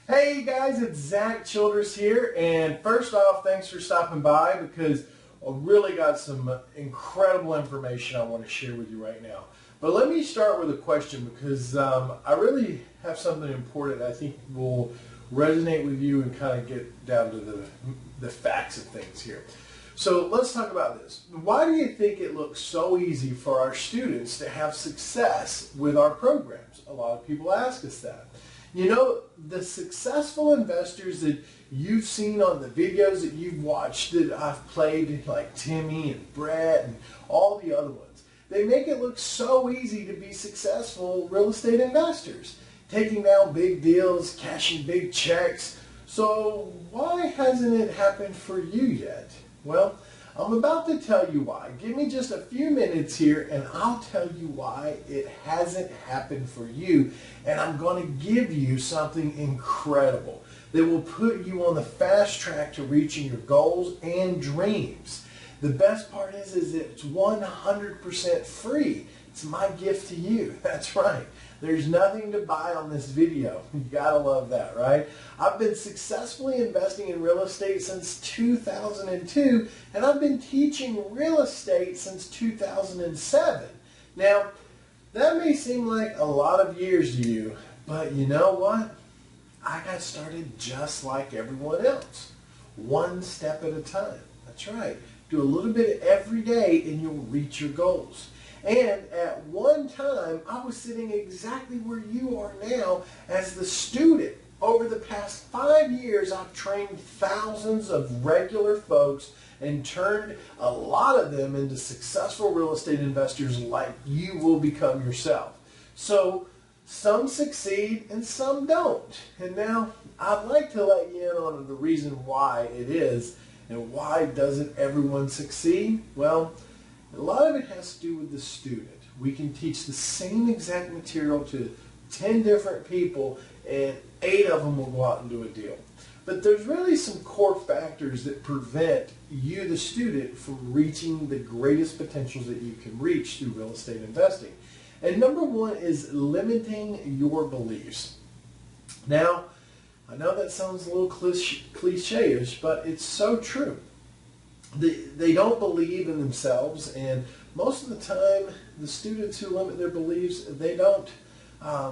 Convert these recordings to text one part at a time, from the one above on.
Hey guys, it's Zach Childress here, and first off, thanks for stopping by because I really got some incredible information I want to share with you right now. But let me start with a question because I really have something important I think will resonate with you and kind of get down to the facts of things here. So let's talk about this. Why do you think it looks so easy for our students to have success with our programs? A lot of people ask us that. You know, the successful investors that you've seen on the videos that you've watched that I've played, like Timmy and Brett and all the other ones, they make it look so easy to be successful real estate investors, taking down big deals, cashing big checks. So why hasn't it happened for you yet? Well, I'm about to tell you why. Give me just a few minutes here and I'll tell you why it hasn't happened for you. And I'm going to give you something incredible that will put you on the fast track to reaching your goals and dreams. The best part is it's 100% free. It's my gift to you. That's right. There's nothing to buy on this video. You gotta love that, right? I've been successfully investing in real estate since 2002, and I've been teaching real estate since 2007. Now, that may seem like a lot of years to you, but you know what? I got started just like everyone else. One step at a time. That's right. Do a little bit every day and you'll reach your goals. And at one time, I was sitting exactly where you are now as the student. Over the past 5 years, I've trained thousands of regular folks and turned a lot of them into successful real estate investors like you will become yourself. So some succeed and some don't. And now I'd like to let you in on the reason why it is and why doesn't everyone succeed? Well, a lot of it has to do with the student. We can teach the same exact material to 10 different people and 8 of them will go out and do a deal. But there's really some core factors that prevent you, the student, from reaching the greatest potentials that you can reach through real estate investing. And number one is limiting your beliefs. Now, I know that sounds a little cliche-ish, but it's so true. They don't believe in themselves, and most of the time, the students who limit their beliefs, they don't, how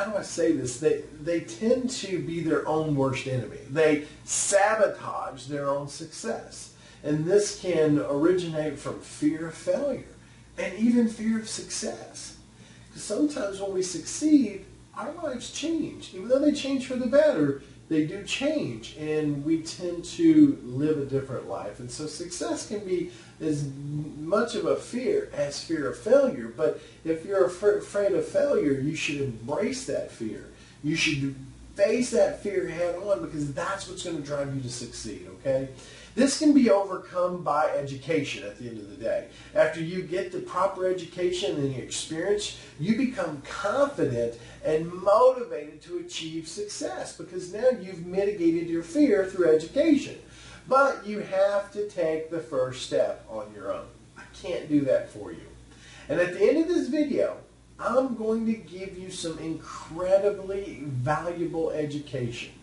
do I say this? They tend to be their own worst enemy. They sabotage their own success. And this can originate from fear of failure and even fear of success. Because sometimes when we succeed, our lives change. Even though they change for the better, they do change, and we tend to live a different life. And so success can be as much of a fear as fear of failure. But if you're afraid of failure, you should embrace that fear. You should face that fear head on because that's what's going to drive you to succeed, okay? This can be overcome by education at the end of the day. After you get the proper education and the experience, you become confident and motivated to achieve success because now you've mitigated your fear through education. But you have to take the first step on your own. I can't do that for you. And at the end of this video, I'm going to give you some incredibly valuable education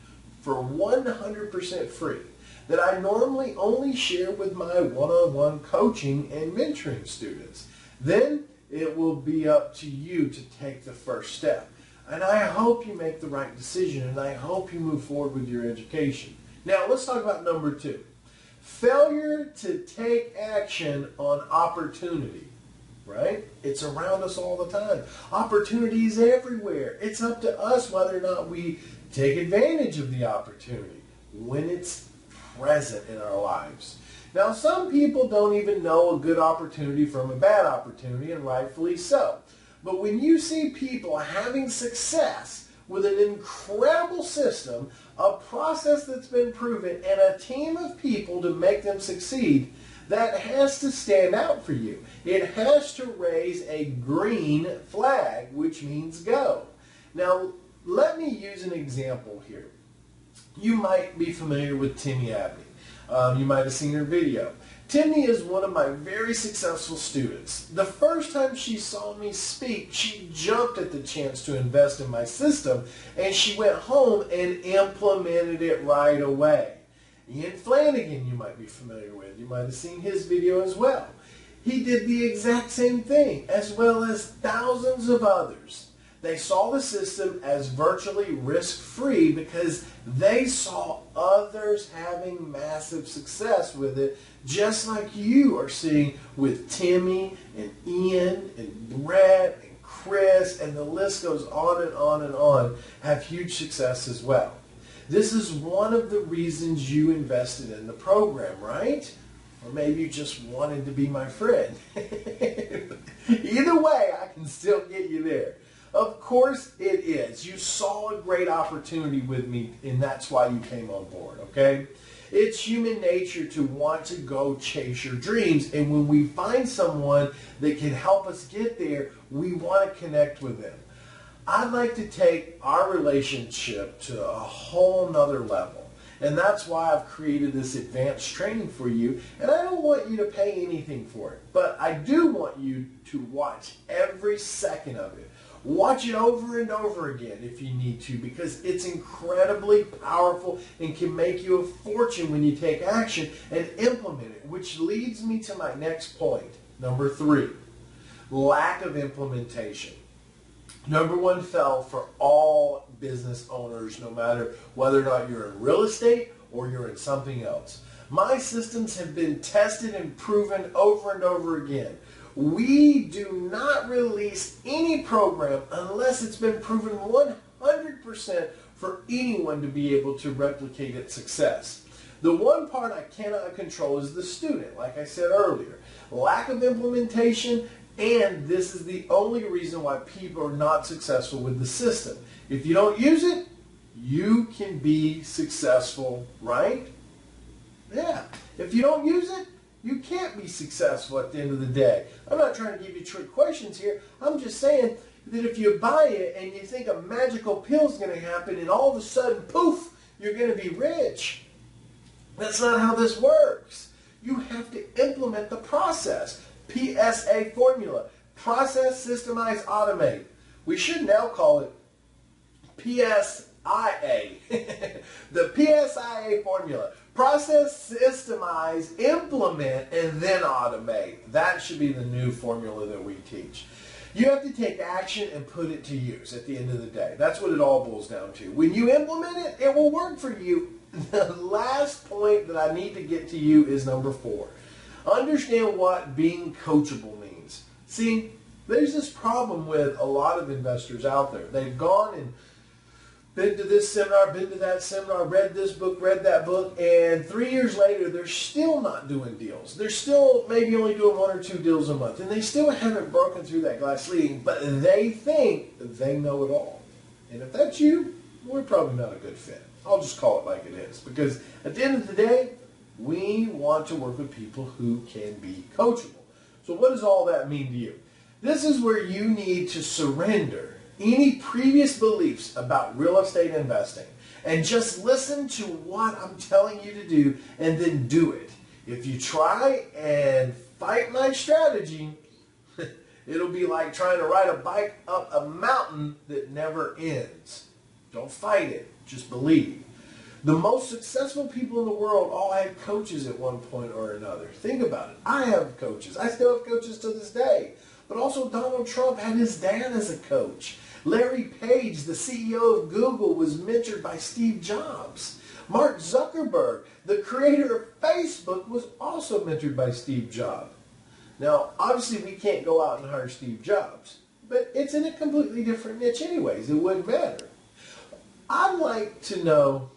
for 100% free that I normally only share with my one-on-one coaching and mentoring students. Then it will be up to you to take the first step. And I hope you make the right decision, and I hope you move forward with your education. Now let's talk about number 2. Failure to take action on opportunity. Right? It's around us all the time. Opportunities everywhere. It's up to us whether or not we take advantage of the opportunity when it's present in our lives. Now, some people don't even know a good opportunity from a bad opportunity, and rightfully so. But when you see people having success with an incredible system, a process that's been proven, and a team of people to make them succeed, that has to stand out for you. It has to raise a green flag, which means go. Now, let me use an example here. You might be familiar with Timmy Abney. You might have seen her video. Timmy is one of my very successful students. The first time she saw me speak, she jumped at the chance to invest in my system, and she went home and implemented it right away. Ian Flanagan, you might be familiar with. You might have seen his video as well. He did the exact same thing, as well as thousands of others. They saw the system as virtually risk-free because they saw others having massive success with it, just like you are seeing with Timmy and Ian and Brett and Chris, and the list goes on and on and on, have huge success as well. This is one of the reasons you invested in the program, right? Or maybe you just wanted to be my friend. Either way, I can still get you there. Of course it is. You saw a great opportunity with me, and that's why you came on board, okay? It's human nature to want to go chase your dreams, and when we find someone that can help us get there, we want to connect with them. I'd like to take our relationship to a whole nother level, and that's why I've created this advanced training for you, and I don't want you to pay anything for it, but I do want you to watch every second of it. Watch it over and over again if you need to, because it's incredibly powerful and can make you a fortune when you take action and implement it, which leads me to my next point, number 3, lack of implementation. Number 1 fell for all business owners, no matter whether or not you're in real estate or you're in something else. My systems have been tested and proven over and over again. We do not release any program unless it's been proven 100% for anyone to be able to replicate its success. The one part I cannot control is the student, like I said earlier. Lack of implementation, and this is the only reason why people are not successful with the system. If you don't use it, you can be successful, right? Yeah. If you don't use it, you can't be successful at the end of the day. I'm not trying to give you trick questions here. I'm just saying that if you buy it and you think a magical pill is going to happen and all of a sudden, poof, you're going to be rich. That's not how this works. You have to implement the process. PSA formula. Process, systemize, automate. We should now call it PSIA. The PSIA formula. Process, systemize, implement, and then automate. That should be the new formula that we teach. You have to take action and put it to use at the end of the day. That's what it all boils down to. When you implement it, it will work for you. The last point that I need to get to you is number 4. Understand what being coachable means. See, there's this problem with a lot of investors out there. They've gone and been to this seminar, been to that seminar, read this book, read that book, and 3 years later, they're still not doing deals. They're still maybe only doing 1 or 2 deals a month, and they still haven't broken through that glass ceiling, but they think they know it all. And if that's you, we're probably not a good fit. I'll just call it like it is, because at the end of the day, we want to work with people who can be coachable. So what does all that mean to you? This is where you need to surrender any previous beliefs about real estate investing and just listen to what I'm telling you to do and then do it. If you try and fight my strategy, it'll be like trying to ride a bike up a mountain that never ends. Don't fight it, just believe. The most successful people in the world all had coaches at one point or another. Think about it. I have coaches. I still have coaches to this day. But also Donald Trump had his dad as a coach. Larry Page, the CEO of Google, was mentored by Steve Jobs. Mark Zuckerberg, the creator of Facebook, was also mentored by Steve Jobs. Now, obviously we can't go out and hire Steve Jobs, but it's in a completely different niche anyways. It wouldn't matter. I'd like to know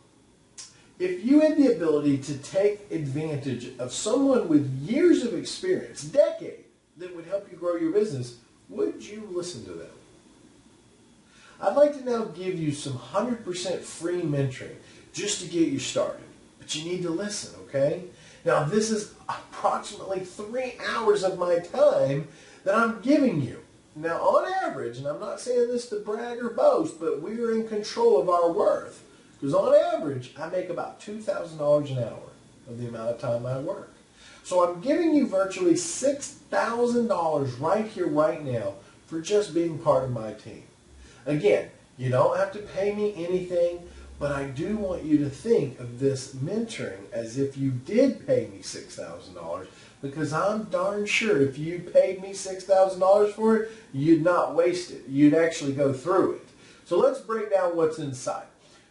if you had the ability to take advantage of someone with years of experience, decades, that would help you grow your business, would you listen to them? I'd like to now give you some 100% free mentoring just to get you started. But you need to listen, okay? Now, this is approximately 3 hours of my time that I'm giving you. Now, on average, and I'm not saying this to brag or boast, but we are in control of our worth. Because on average, I make about $2,000 an hour of the amount of time I work. So I'm giving you virtually $6,000 right here, right now, for just being part of my team. Again, you don't have to pay me anything, but I do want you to think of this mentoring as if you did pay me $6,000, because I'm darn sure if you paid me $6,000 for it, you'd not waste it. You'd actually go through it. So let's break down what's inside.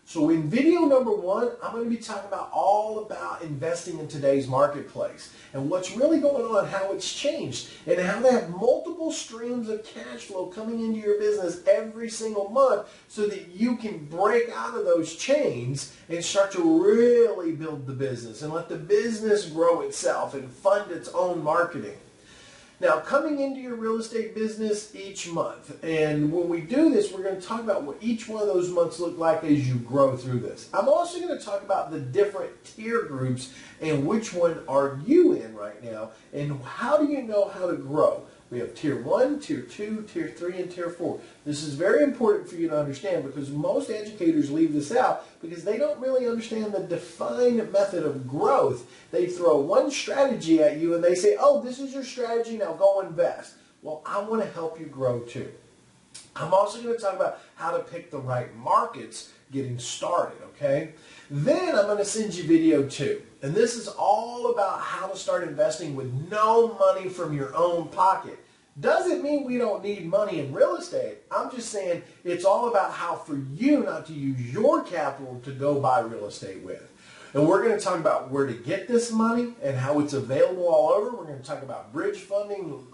So in video number 1, I'm going to be talking about all about investing in today's marketplace and what's really going on, how it's changed, and how to have multiple streams of cash flow coming into your business every single month so that you can break out of those chains and start to really build the business and let the business grow itself and fund its own marketing. Now, coming into your real estate business each month, and when we do this, we're going to talk about what each one of those months look like as you grow through this. I'm also going to talk about the different tier groups and which one are you in right now, and how do you know how to grow. We have tier 1, tier 2, tier 3, and tier 4. This is very important for you to understand because most educators leave this out because they don't really understand the defined method of growth. They throw one strategy at you and they say, oh, this is your strategy, now go invest. Well, I want to help you grow too. I'm also going to talk about how to pick the right markets getting started, okay? Then I'm going to send you video 2. And this is all about how to start investing with no money from your own pocket. Doesn't mean we don't need money in real estate. I'm just saying it's all about how for you not to use your capital to go buy real estate with. And we're going to talk about where to get this money and how it's available all over. We're going to talk about bridge funding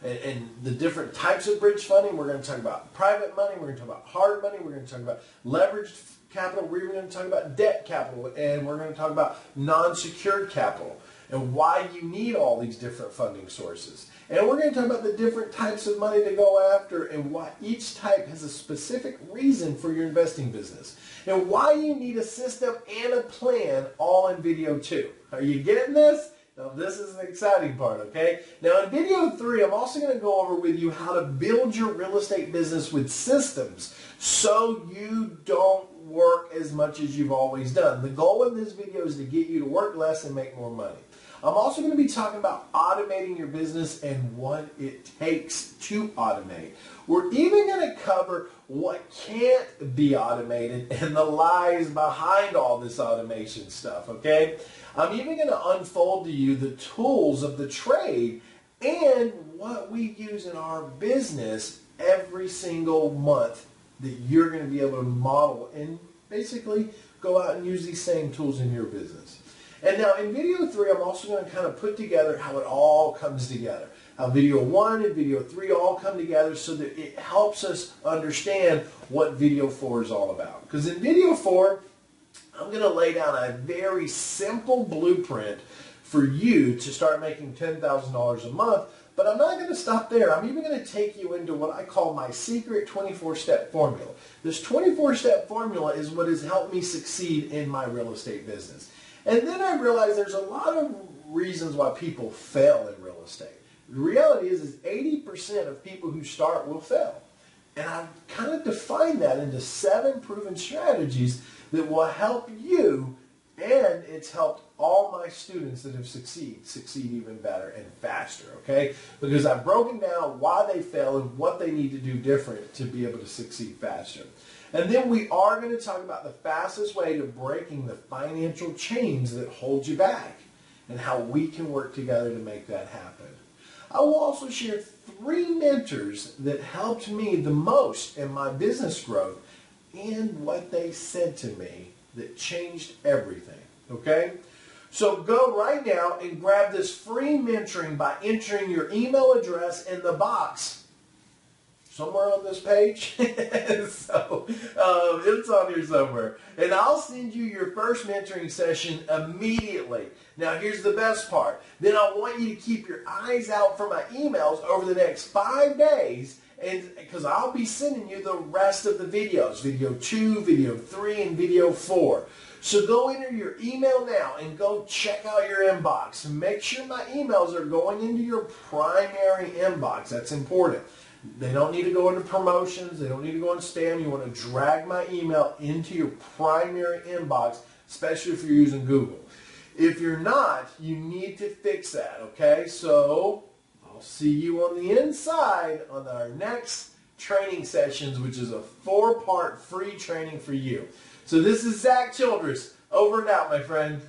and the different types of bridge funding. We're going to talk about private money. We're going to talk about hard money. We're going to talk about leveraged capital. We're going to talk about debt capital. And we're going to talk about non-secured capital and why you need all these different funding sources. And we're going to talk about the different types of money to go after and why each type has a specific reason for your investing business. And why you need a system and a plan all in video 2. Are you getting this? Now this is an exciting part, okay? Now in video 3, I'm also going to go over with you how to build your real estate business with systems so you don't work as much as you've always done. The goal in this video is to get you to work less and make more money. I'm also going to be talking about automating your business and what it takes to automate. We're even going to cover what can't be automated and the lies behind all this automation stuff, okay? I'm even going to unfold to you the tools of the trade and what we use in our business every single month that you're going to be able to model and basically go out and use these same tools in your business. And now in video 3, I'm also going to kind of put together how it all comes together. How video 1 and video 3 all come together so that it helps us understand what video 4 is all about. Because in video 4, I'm going to lay down a very simple blueprint for you to start making $10,000 a month. But I'm not going to stop there. I'm even going to take you into what I call my secret 24-step formula. This 24-step formula is what has helped me succeed in my real estate business. And then I realized there's a lot of reasons why people fail in real estate. The reality is 80% of people who start will fail. And I've kind of defined that into 7 proven strategies that will help you, and it's helped all my students that have succeed even better and faster, okay? Because I've broken down why they fail and what they need to do different to be able to succeed faster. And then we are going to talk about the fastest way to breaking the financial chains that hold you back and how we can work together to make that happen. I will also share 3 mentors that helped me the most in my business growth and what they said to me that changed everything, okay? So go right now and grab this free mentoring by entering your email address in the box somewhere on this page. So it's on here somewhere. And I'll send you your first mentoring session immediately. Now here's the best part. Then I want you to keep your eyes out for my emails over the next 5 days, and because I'll be sending you the rest of the videos. Video 2, video 3, and video 4. So go enter your email now and go check out your inbox. Make sure my emails are going into your primary inbox. That's important. They don't need to go into promotions. They don't need to go in spam. You want to drag my email into your primary inbox, especially if you're using Google. If you're not, you need to fix that, okay? So I'll see you on the inside on our next training sessions, which is a 4-part free training for you. So this is Zach Childress. Over and out, my friend.